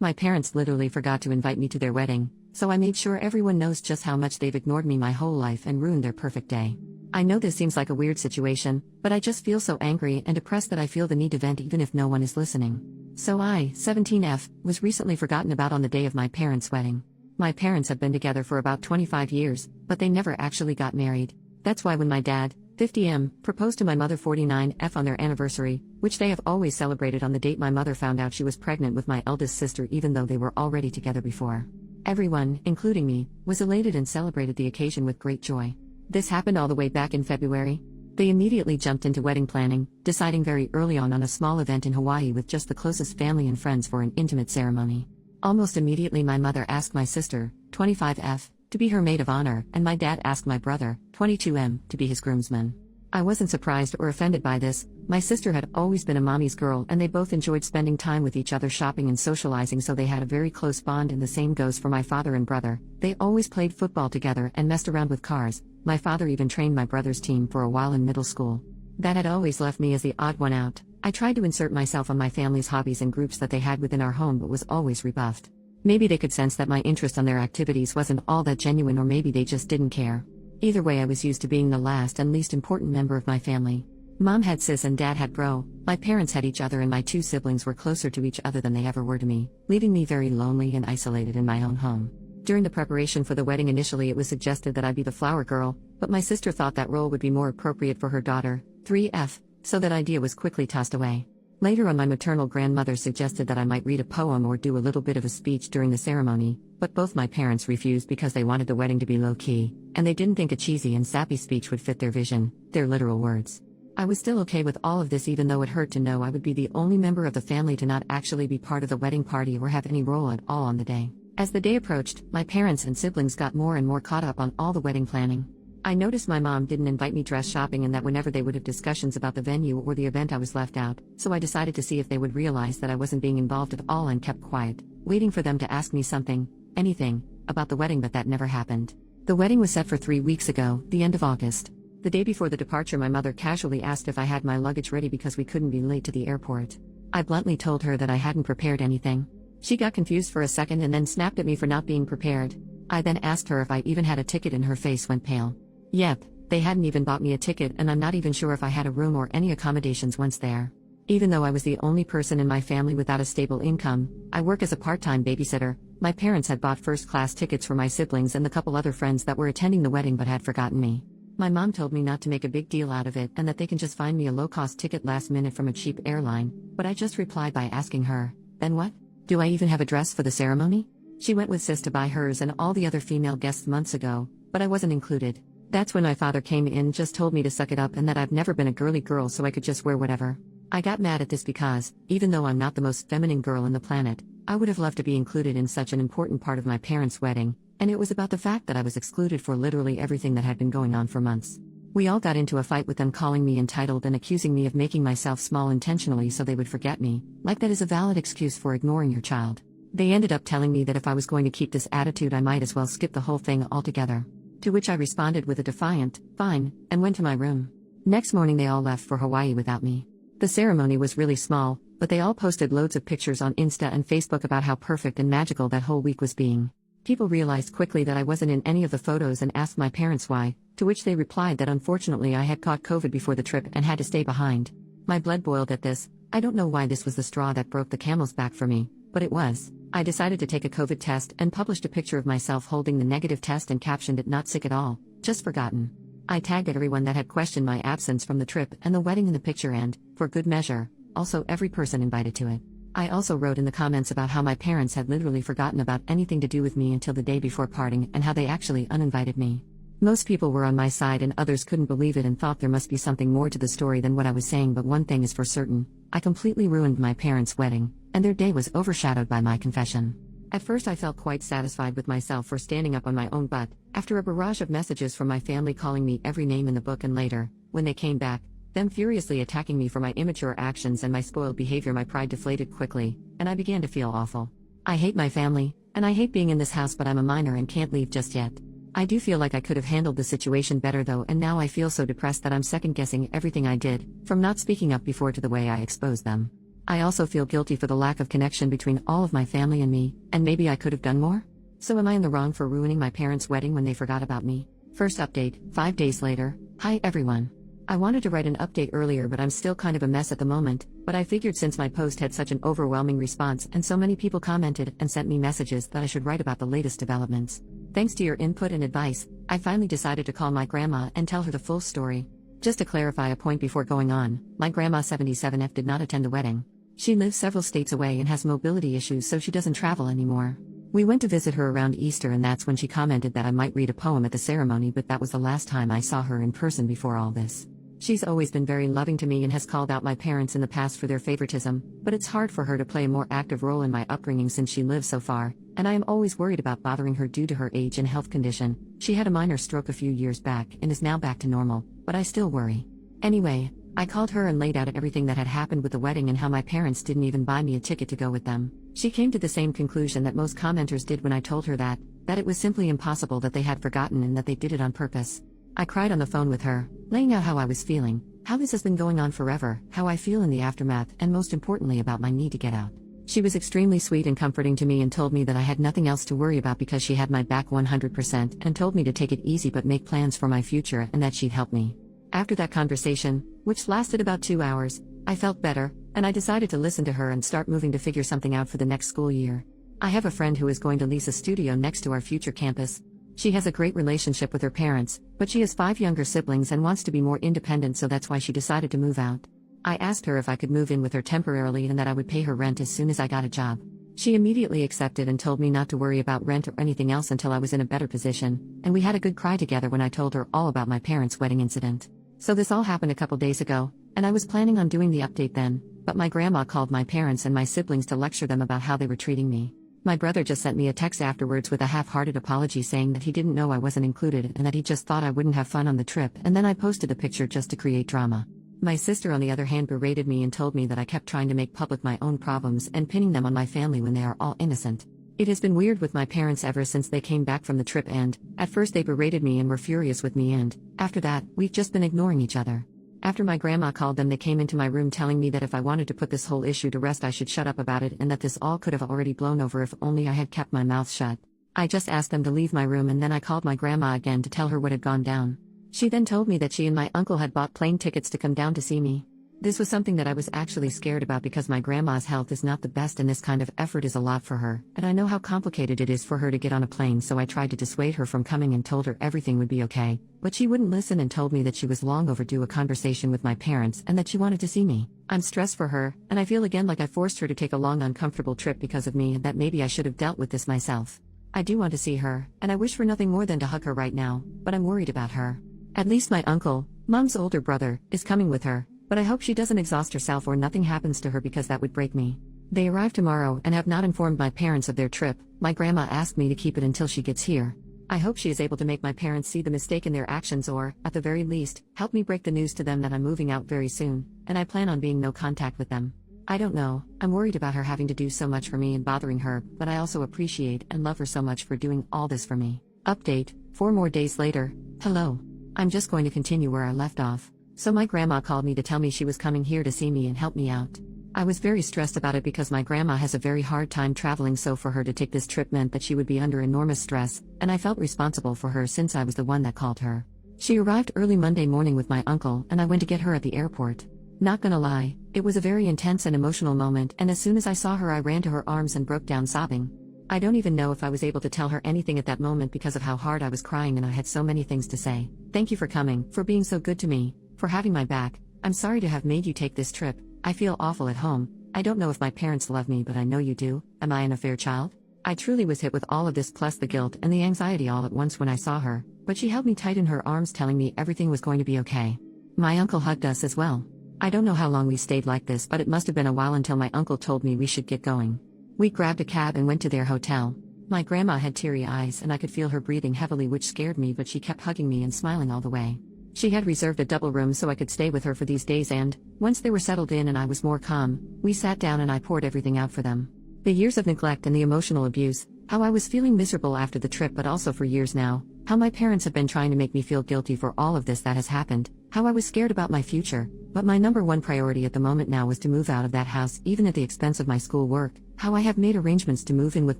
My parents literally forgot to invite me to their wedding, so I made sure everyone knows just how much they've ignored me my whole life and ruined their perfect day. I know this seems like a weird situation, but I just feel so angry and depressed that I feel the need to vent even if no one is listening. So I, 17F, was recently forgotten about on the day of my parents' wedding. My parents have been together for about 25 years, but they never actually got married. That's why when my dad, 50M, proposed to my mother 49F on their anniversary, which they have always celebrated on the date my mother found out she was pregnant with my eldest sister even though they were already together before. Everyone, including me, was elated and celebrated the occasion with great joy. This happened all the way back in February. They immediately jumped into wedding planning, deciding very early on a small event in Hawaii with just the closest family and friends for an intimate ceremony. Almost immediately my mother asked my sister, 25F, to be her maid of honor, and my dad asked my brother, 22M, to be his groomsman. I wasn't surprised or offended by this. My sister had always been a mommy's girl and they both enjoyed spending time with each other shopping and socializing, so they had a very close bond, and the same goes for my father and brother. They always played football together and messed around with cars. My father even trained my brother's team for a while in middle school. That had always left me as the odd one out. I tried to insert myself on my family's hobbies and groups that they had within our home but was always rebuffed. Maybe they could sense that my interest on their activities wasn't all that genuine, or maybe they just didn't care. Either way, I was used to being the last and least important member of my family. Mom had sis and dad had bro, my parents had each other, and my two siblings were closer to each other than they ever were to me, leaving me very lonely and isolated in my own home. During the preparation for the wedding, initially it was suggested that I be the flower girl, but my sister thought that role would be more appropriate for her daughter, 3F, so that idea was quickly tossed away. Later on, my maternal grandmother suggested that I might read a poem or do a little bit of a speech during the ceremony, but both my parents refused because they wanted the wedding to be low-key, and they didn't think a cheesy and sappy speech would fit their vision, their literal words. I was still okay with all of this, even though it hurt to know I would be the only member of the family to not actually be part of the wedding party or have any role at all on the day. As the day approached, my parents and siblings got more and more caught up on all the wedding planning. I noticed my mom didn't invite me dress shopping, and that whenever they would have discussions about the venue or the event I was left out, so I decided to see if they would realize that I wasn't being involved at all and kept quiet, waiting for them to ask me something, anything, about the wedding, but that never happened. The wedding was set for 3 weeks ago, the end of August. The day before the departure, my mother casually asked if I had my luggage ready because we couldn't be late to the airport. I bluntly told her that I hadn't prepared anything. She got confused for a second and then snapped at me for not being prepared. I then asked her if I even had a ticket, and her face went pale. Yep, they hadn't even bought me a ticket, and I'm not even sure if I had a room or any accommodations once there. Even though I was the only person in my family without a stable income, I work as a part-time babysitter. My parents had bought first-class tickets for my siblings and the couple other friends that were attending the wedding but had forgotten me. My mom told me not to make a big deal out of it and that they can just find me a low-cost ticket last minute from a cheap airline, but I just replied by asking her, "Then what? Do I even have a dress for the ceremony?" She went with sis to buy hers and all the other female guests months ago, but I wasn't included. That's when my father came in, just told me to suck it up and that I've never been a girly girl so I could just wear whatever. I got mad at this because, even though I'm not the most feminine girl on the planet, I would have loved to be included in such an important part of my parents' wedding, and it was about the fact that I was excluded for literally everything that had been going on for months. We all got into a fight with them calling me entitled and accusing me of making myself small intentionally so they would forget me, like that is a valid excuse for ignoring your child. They ended up telling me that if I was going to keep this attitude I might as well skip the whole thing altogether. To which I responded with a defiant, "Fine," and went to my room. Next morning they all left for Hawaii without me. The ceremony was really small, but they all posted loads of pictures on Insta and Facebook about how perfect and magical that whole week was being. People realized quickly that I wasn't in any of the photos and asked my parents why, to which they replied that unfortunately I had caught COVID before the trip and had to stay behind. My blood boiled at this. I don't know why this was the straw that broke the camel's back for me, but it was. I decided to take a COVID test and published a picture of myself holding the negative test and captioned it, "Not sick at all, just forgotten." I tagged everyone that had questioned my absence from the trip and the wedding in the picture and, for good measure, also every person invited to it. I also wrote in the comments about how my parents had literally forgotten about anything to do with me until the day before parting and how they actually uninvited me. Most people were on my side and others couldn't believe it and thought there must be something more to the story than what I was saying, but one thing is for certain, I completely ruined my parents' wedding, and their day was overshadowed by my confession. At first I felt quite satisfied with myself for standing up on my own butt, after a barrage of messages from my family calling me every name in the book, and later, when they came back, them furiously attacking me for my immature actions and my spoiled behavior, my pride deflated quickly, and I began to feel awful. I hate my family, and I hate being in this house, but I'm a minor and can't leave just yet. I do feel like I could have handled the situation better though, and now I feel so depressed that I'm second-guessing everything I did, from not speaking up before to the way I exposed them. I also feel guilty for the lack of connection between all of my family and me, and maybe I could have done more? So am I in the wrong for ruining my parents' wedding when they forgot about me? First update, 5 days later. Hi everyone. I wanted to write an update earlier, but I'm still kind of a mess at the moment, but I figured since my post had such an overwhelming response and so many people commented and sent me messages that I should write about the latest developments. Thanks to your input and advice, I finally decided to call my grandma and tell her the full story. Just to clarify a point before going on, my grandma 77F did not attend the wedding. She lives several states away and has mobility issues, so she doesn't travel anymore. We went to visit her around Easter, and that's when she commented that I might read a poem at the ceremony, but that was the last time I saw her in person before all this. She's always been very loving to me and has called out my parents in the past for their favoritism, but it's hard for her to play a more active role in my upbringing since she lives so far, and I am always worried about bothering her due to her age and health condition. She had a minor stroke a few years back and is now back to normal, but I still worry. Anyway, I called her and laid out everything that had happened with the wedding and how my parents didn't even buy me a ticket to go with them. She came to the same conclusion that most commenters did when I told her that it was simply impossible, that they had forgotten and that they did it on purpose. I cried on the phone with her, laying out how I was feeling, how this has been going on forever, how I feel in the aftermath, and most importantly about my need to get out. She was extremely sweet and comforting to me and told me that I had nothing else to worry about because she had my back 100%, and told me to take it easy but make plans for my future and that she'd help me. After that conversation, which lasted about 2 hours, I felt better, and I decided to listen to her and start moving to figure something out for the next school year. I have a friend who is going to lease a studio next to our future campus. She has a great relationship with her parents, but she has 5 younger siblings and wants to be more independent, so that's why she decided to move out. I asked her if I could move in with her temporarily and that I would pay her rent as soon as I got a job. She immediately accepted and told me not to worry about rent or anything else until I was in a better position, and we had a good cry together when I told her all about my parents' wedding incident. So this all happened a couple days ago, and I was planning on doing the update then, but my grandma called my parents and my siblings to lecture them about how they were treating me. My brother just sent me a text afterwards with a half-hearted apology saying that he didn't know I wasn't included and that he just thought I wouldn't have fun on the trip, and then I posted a picture just to create drama. My sister, on the other hand, berated me and told me that I kept trying to make public my own problems and pinning them on my family when they are all innocent. It has been weird with my parents ever since they came back from the trip, and at first they berated me and were furious with me, and after that, we've just been ignoring each other. After my grandma called them, they came into my room telling me that if I wanted to put this whole issue to rest I should shut up about it, and that this all could have already blown over if only I had kept my mouth shut. I just asked them to leave my room, and then I called my grandma again to tell her what had gone down. She then told me that she and my uncle had bought plane tickets to come down to see me. This was something that I was actually scared about because my grandma's health is not the best and this kind of effort is a lot for her, and I know how complicated it is for her to get on a plane, so I tried to dissuade her from coming and told her everything would be okay, but she wouldn't listen and told me that she was long overdue a conversation with my parents and that she wanted to see me. I'm stressed for her, and I feel again like I forced her to take a long uncomfortable trip because of me, and that maybe I should have dealt with this myself. I do want to see her, and I wish for nothing more than to hug her right now, but I'm worried about her. At least my uncle, Mom's older brother, is coming with her, but I hope she doesn't exhaust herself or nothing happens to her because that would break me. They arrive tomorrow and have not informed my parents of their trip. My grandma asked me to keep it until she gets here. I hope she is able to make my parents see the mistake in their actions, or, at the very least, help me break the news to them that I'm moving out very soon, and I plan on being no contact with them. I don't know, I'm worried about her having to do so much for me and bothering her, but I also appreciate and love her so much for doing all this for me. Update, 4 more days later. Hello. I'm just going to continue where I left off. So my grandma called me to tell me she was coming here to see me and help me out. I was very stressed about it because my grandma has a very hard time traveling, so for her to take this trip meant that she would be under enormous stress, and I felt responsible for her since I was the one that called her. She arrived early Monday morning with my uncle, and I went to get her at the airport. Not gonna lie, it was a very intense and emotional moment, and as soon as I saw her I ran to her arms and broke down sobbing. I don't even know if I was able to tell her anything at that moment because of how hard I was crying, and I had so many things to say. Thank you for coming, for being so good to me, for having my back. I'm sorry to have made you take this trip. I feel awful at home. I don't know if my parents love me, but I know you do. Am I an affair child? I truly was hit with all of this plus the guilt and the anxiety all at once when I saw her, but she held me tight in her arms telling me everything was going to be okay. My uncle hugged us as well. I don't know how long we stayed like this, but it must have been a while until my uncle told me we should get going. We grabbed a cab and went to their hotel. My grandma had teary eyes and I could feel her breathing heavily, which scared me, but she kept hugging me and smiling all the way. She had reserved a double room so I could stay with her for these days, and, once they were settled in and I was more calm, we sat down and I poured everything out for them. The years of neglect and the emotional abuse, how I was feeling miserable after the trip, but also for years now, how my parents have been trying to make me feel guilty for all of this that has happened, how I was scared about my future, but my number one priority at the moment now was to move out of that house even at the expense of my school work, how I have made arrangements to move in with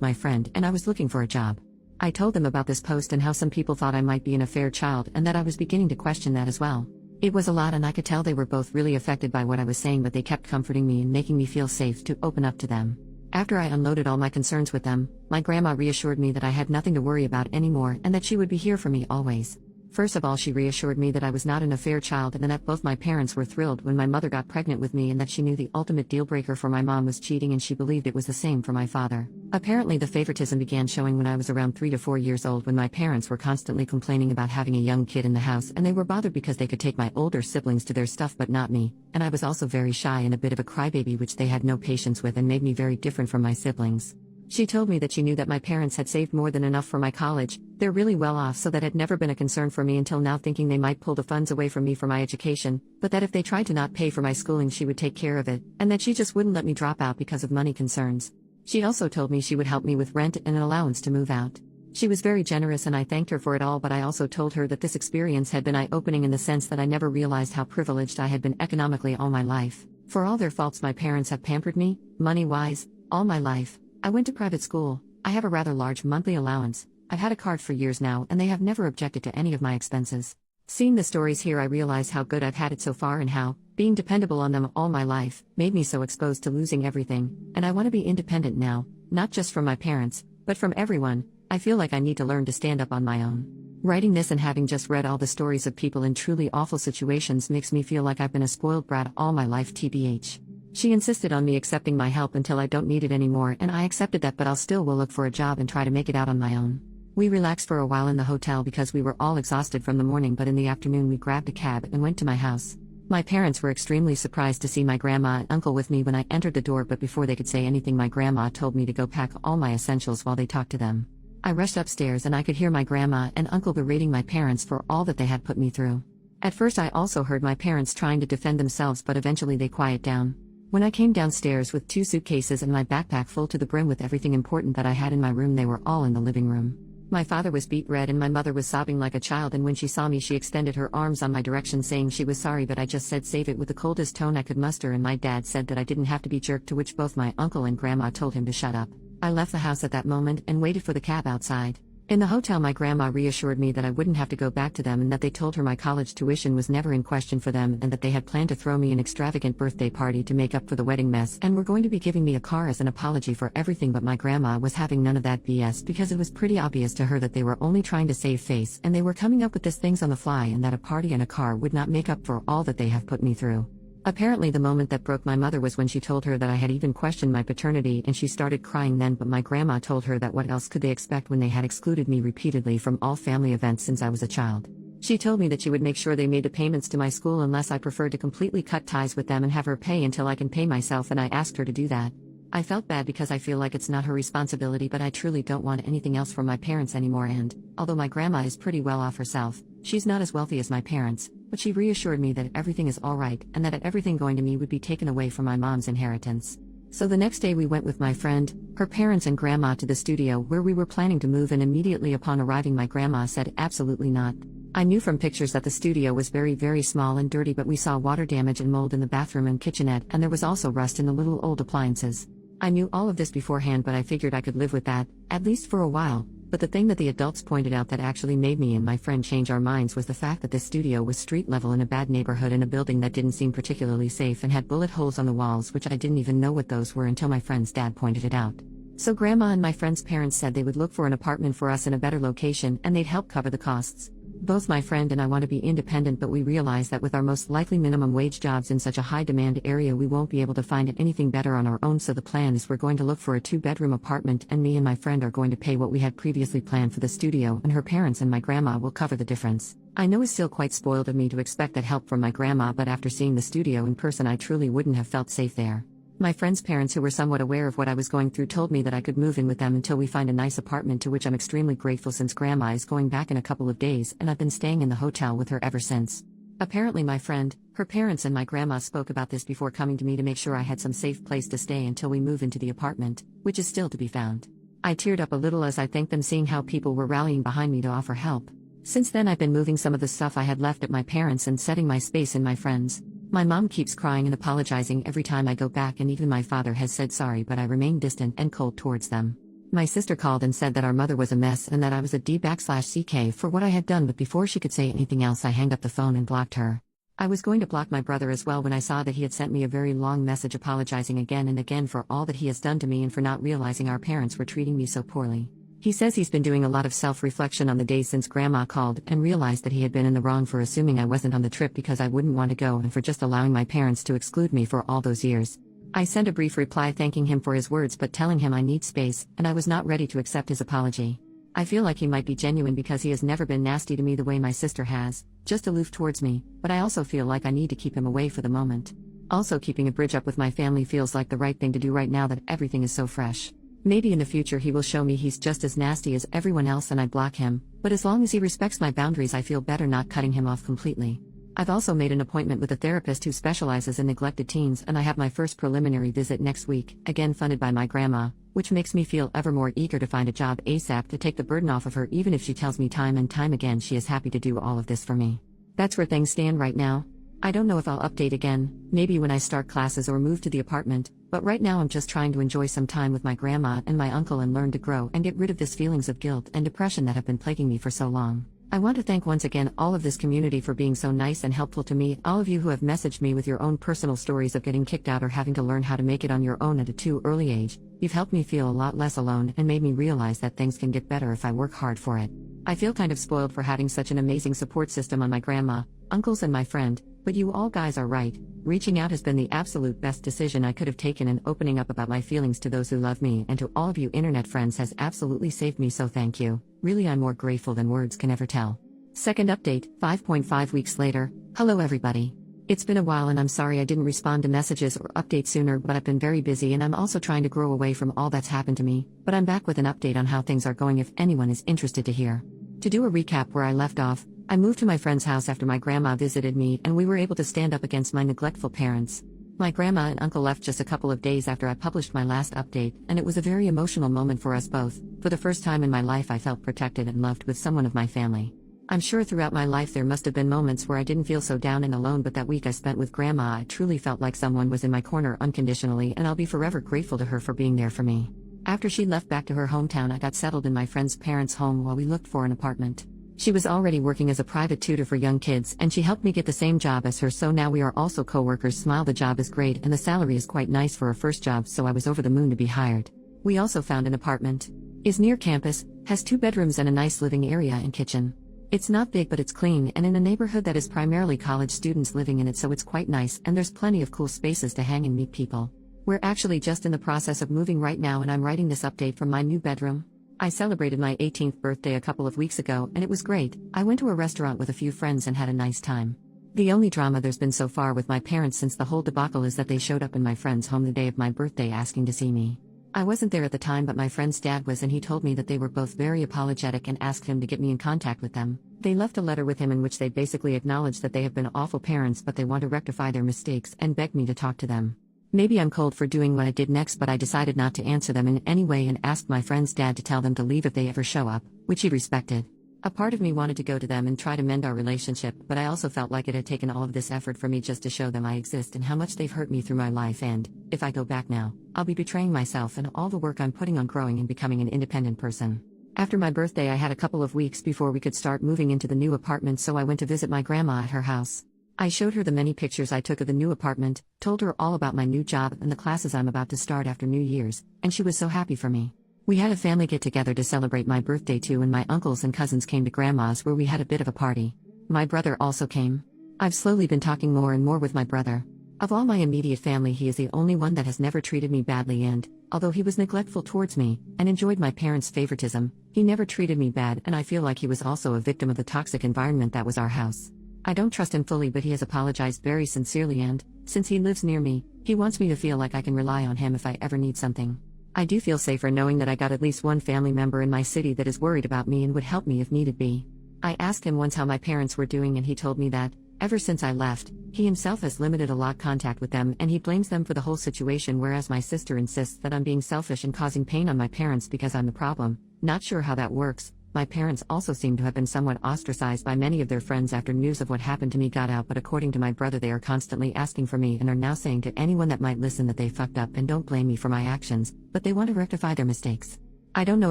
my friend and I was looking for a job. I told them about this post and how some people thought I might be an affair child and that I was beginning to question that as well. It was a lot and I could tell they were both really affected by what I was saying, but they kept comforting me and making me feel safe to open up to them. After I unloaded all my concerns with them, my grandma reassured me that I had nothing to worry about anymore and that she would be here for me always. First of all, she reassured me that I was not an affair child and that both my parents were thrilled when my mother got pregnant with me and that she knew the ultimate deal breaker for my mom was cheating and she believed it was the same for my father. Apparently the favoritism began showing when I was around 3 to 4 years old when my parents were constantly complaining about having a young kid in the house and they were bothered because they could take my older siblings to their stuff but not me, and I was also very shy and a bit of a crybaby which they had no patience with and made me very different from my siblings. She told me that she knew that my parents had saved more than enough for my college, they're really well off, so that had never been a concern for me until now, thinking they might pull the funds away from me for my education, but that if they tried to not pay for my schooling she would take care of it, and that she just wouldn't let me drop out because of money concerns. She also told me she would help me with rent and an allowance to move out. She was very generous and I thanked her for it all, but I also told her that this experience had been eye-opening in the sense that I never realized how privileged I had been economically all my life. For all their faults, my parents have pampered me, money-wise, all my life. I went to private school, I have a rather large monthly allowance, I've had a card for years now and they have never objected to any of my expenses. Seeing the stories here I realize how good I've had it so far and how, being dependable on them all my life, made me so exposed to losing everything, and I want to be independent now, not just from my parents, but from everyone. I feel like I need to learn to stand up on my own. Writing this and having just read all the stories of people in truly awful situations makes me feel like I've been a spoiled brat all my life, TBH. She insisted on me accepting my help until I don't need it anymore and I accepted that, but I'll still will look for a job and try to make it out on my own. We relaxed for a while in the hotel because we were all exhausted from the morning, but in the afternoon we grabbed a cab and went to my house. My parents were extremely surprised to see my grandma and uncle with me when I entered the door, but before they could say anything my grandma told me to go pack all my essentials while they talked to them. I rushed upstairs and I could hear my grandma and uncle berating my parents for all that they had put me through. At first I also heard my parents trying to defend themselves, but eventually they quieted down. When I came downstairs with 2 suitcases and my backpack full to the brim with everything important that I had in my room, they were all in the living room. My father was beet red and my mother was sobbing like a child, and when she saw me she extended her arms on my direction saying she was sorry, but I just said save it with the coldest tone I could muster, and my dad said that I didn't have to be jerked, to which both my uncle and grandma told him to shut up. I left the house at that moment and waited for the cab outside. In the hotel my grandma reassured me that I wouldn't have to go back to them and that they told her my college tuition was never in question for them and that they had planned to throw me an extravagant birthday party to make up for the wedding mess and were going to be giving me a car as an apology for everything, but my grandma was having none of that BS because it was pretty obvious to her that they were only trying to save face and they were coming up with these things on the fly and that a party and a car would not make up for all that they have put me through. Apparently the moment that broke my mother was when she told her that I had even questioned my paternity, and she started crying then, but my grandma told her that what else could they expect when they had excluded me repeatedly from all family events since I was a child. She told me that she would make sure they made the payments to my school unless I preferred to completely cut ties with them and have her pay until I can pay myself, and I asked her to do that. I felt bad because I feel like it's not her responsibility, but I truly don't want anything else from my parents anymore, and, although my grandma is pretty well off herself, she's not as wealthy as my parents, but she reassured me that everything is alright and that everything going to me would be taken away from my mom's inheritance. So the next day we went with my friend, her parents and grandma to the studio where we were planning to move, and immediately upon arriving my grandma said absolutely not. I knew from pictures that the studio was very small and dirty, but we saw water damage and mold in the bathroom and kitchenette, and there was also rust in the little old appliances. I knew all of this beforehand, but I figured I could live with that, at least for a while. But the thing that the adults pointed out that actually made me and my friend change our minds was the fact that this studio was street level in a bad neighborhood in a building that didn't seem particularly safe and had bullet holes on the walls, which I didn't even know what those were until my friend's dad pointed it out. So grandma and my friend's parents said they would look for an apartment for us in a better location and they'd help cover the costs. Both my friend and I want to be independent, but we realize that with our most likely minimum wage jobs in such a high demand area we won't be able to find anything better on our own, so the plan is we're going to look for a 2-bedroom apartment, and me and my friend are going to pay what we had previously planned for the studio, and her parents and my grandma will cover the difference. I know it's still quite spoiled of me to expect that help from my grandma, but after seeing the studio in person I truly wouldn't have felt safe there. My friend's parents, who were somewhat aware of what I was going through, told me that I could move in with them until we find a nice apartment, to which I'm extremely grateful since grandma is going back in a couple of days and I've been staying in the hotel with her ever since. Apparently my friend, her parents and my grandma spoke about this before coming to me to make sure I had some safe place to stay until we move into the apartment, which is still to be found. I teared up a little as I thanked them, seeing how people were rallying behind me to offer help. Since then, I've been moving some of the stuff I had left at my parents' and setting my space in my friends. My mom keeps crying and apologizing every time I go back, and even my father has said sorry, but I remain distant and cold towards them. My sister called and said that our mother was a mess and that I was a D/CK for what I had done, but before she could say anything else, I hanged up the phone and blocked her. I was going to block my brother as well when I saw that he had sent me a very long message apologizing again and again for all that he has done to me and for not realizing our parents were treating me so poorly. He says he's been doing a lot of self-reflection on the days since Grandma called and realized that he had been in the wrong for assuming I wasn't on the trip because I wouldn't want to go and for just allowing my parents to exclude me for all those years. I sent a brief reply thanking him for his words but telling him I need space and I was not ready to accept his apology. I feel like he might be genuine because he has never been nasty to me the way my sister has, just aloof towards me, but I also feel like I need to keep him away for the moment. Also, keeping a bridge up with my family feels like the right thing to do right now that everything is so fresh. Maybe in the future he will show me he's just as nasty as everyone else and I block him, but as long as he respects my boundaries I feel better not cutting him off completely. I've also made an appointment with a therapist who specializes in neglected teens and I have my first preliminary visit next week, again funded by my grandma, which makes me feel ever more eager to find a job ASAP to take the burden off of her, even if she tells me time and time again she is happy to do all of this for me. That's where things stand right now. I don't know if I'll update again, maybe when I start classes or move to the apartment, but right now I'm just trying to enjoy some time with my grandma and my uncle and learn to grow and get rid of these feelings of guilt and depression that have been plaguing me for so long. I want to thank once again all of this community for being so nice and helpful to me, all of you who have messaged me with your own personal stories of getting kicked out or having to learn how to make it on your own at a too early age. You've helped me feel a lot less alone and made me realize that things can get better if I work hard for it. I feel kind of spoiled for having such an amazing support system on my grandma, uncles and my friend, but you all guys are right. Reaching out has been the absolute best decision I could have taken, and opening up about my feelings to those who love me and to all of you internet friends has absolutely saved me, so thank you. Really, I'm more grateful than words can ever tell. Second update, 5.5 weeks later. Hello everybody. It's been a while and I'm sorry I didn't respond to messages or updates sooner, but I've been very busy and I'm also trying to grow away from all that's happened to me, but I'm back with an update on how things are going if anyone is interested to hear. To do a recap where I left off, I moved to my friend's house after my grandma visited me and we were able to stand up against my neglectful parents. My grandma and uncle left just a couple of days after I published my last update, and it was a very emotional moment for us both. For the first time in my life I felt protected and loved with someone of my family. I'm sure throughout my life there must have been moments where I didn't feel so down and alone, but that week I spent with Grandma I truly felt like someone was in my corner unconditionally, and I'll be forever grateful to her for being there for me. After she left back to her hometown, I got settled in my friend's parents' home while we looked for an apartment. She was already working as a private tutor for young kids and she helped me get the same job as her, so now we are also co-workers. Smile, the job is great and the salary is quite nice for a first job, so I was over the moon to be hired. We also found an apartment. Is near campus, has 2 bedrooms and a nice living area and kitchen. It's not big but it's clean and in a neighborhood that is primarily college students living in it, so it's quite nice and there's plenty of cool spaces to hang and meet people. We're actually just in the process of moving right now and I'm writing this update from my new bedroom. I celebrated my 18th birthday a couple of weeks ago and it was great. I went to a restaurant with a few friends and had a nice time. The only drama there's been so far with my parents since the whole debacle is that they showed up in my friend's home the day of my birthday asking to see me. I wasn't there at the time, but my friend's dad was and he told me that they were both very apologetic and asked him to get me in contact with them. They left a letter with him in which they basically acknowledged that they have been awful parents but they want to rectify their mistakes and begged me to talk to them. Maybe I'm cold for doing what I did next, but I decided not to answer them in any way and asked my friend's dad to tell them to leave if they ever show up, which he respected. A part of me wanted to go to them and try to mend our relationship, but I also felt like it had taken all of this effort for me just to show them I exist and how much they've hurt me through my life, and, if I go back now, I'll be betraying myself and all the work I'm putting on growing and becoming an independent person. After my birthday I had a couple of weeks before we could start moving into the new apartment, so I went to visit my grandma at her house. I showed her the many pictures I took of the new apartment, told her all about my new job and the classes I'm about to start after New Year's, and she was so happy for me. We had a family get-together to celebrate my birthday too, and my uncles and cousins came to Grandma's where we had a bit of a party. My brother also came. I've slowly been talking more and more with my brother. Of all my immediate family he is the only one that has never treated me badly, and, although he was neglectful towards me, and enjoyed my parents' favoritism, he never treated me bad, and I feel like he was also a victim of the toxic environment that was our house. I don't trust him fully, but he has apologized very sincerely and, since he lives near me, he wants me to feel like I can rely on him if I ever need something. I do feel safer knowing that I got at least one family member in my city that is worried about me and would help me if needed be. I asked him once how my parents were doing and he told me that, ever since I left, he himself has limited a lot contact with them and he blames them for the whole situation, whereas my sister insists that I'm being selfish and causing pain on my parents because I'm the problem. Not sure how that works, My parents also seem to have been somewhat ostracized by many of their friends after news of what happened to me got out, but according to my brother, they are constantly asking for me and are now saying to anyone that might listen that they fucked up and don't blame me for my actions, but they want to rectify their mistakes. I don't know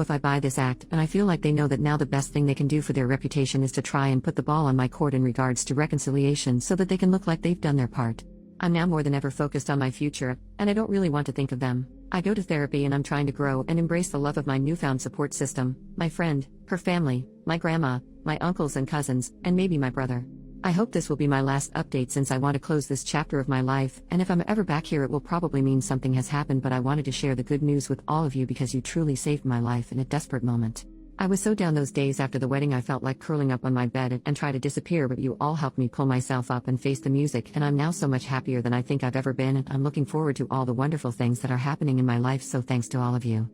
if I buy this act, and I feel like they know that now the best thing they can do for their reputation is to try and put the ball on my court in regards to reconciliation so that they can look like they've done their part. I'm now more than ever focused on my future, and I don't really want to think of them. I go to therapy and I'm trying to grow and embrace the love of my newfound support system, my friend, her family, my grandma, my uncles and cousins, and maybe my brother. I hope this will be my last update since I want to close this chapter of my life, and if I'm ever back here it will probably mean something has happened, but I wanted to share the good news with all of you because you truly saved my life in a desperate moment. I was so down those days after the wedding I felt like curling up on my bed and try to disappear, but you all helped me pull myself up and face the music, and I'm now so much happier than I think I've ever been, and I'm looking forward to all the wonderful things that are happening in my life, so thanks to all of you.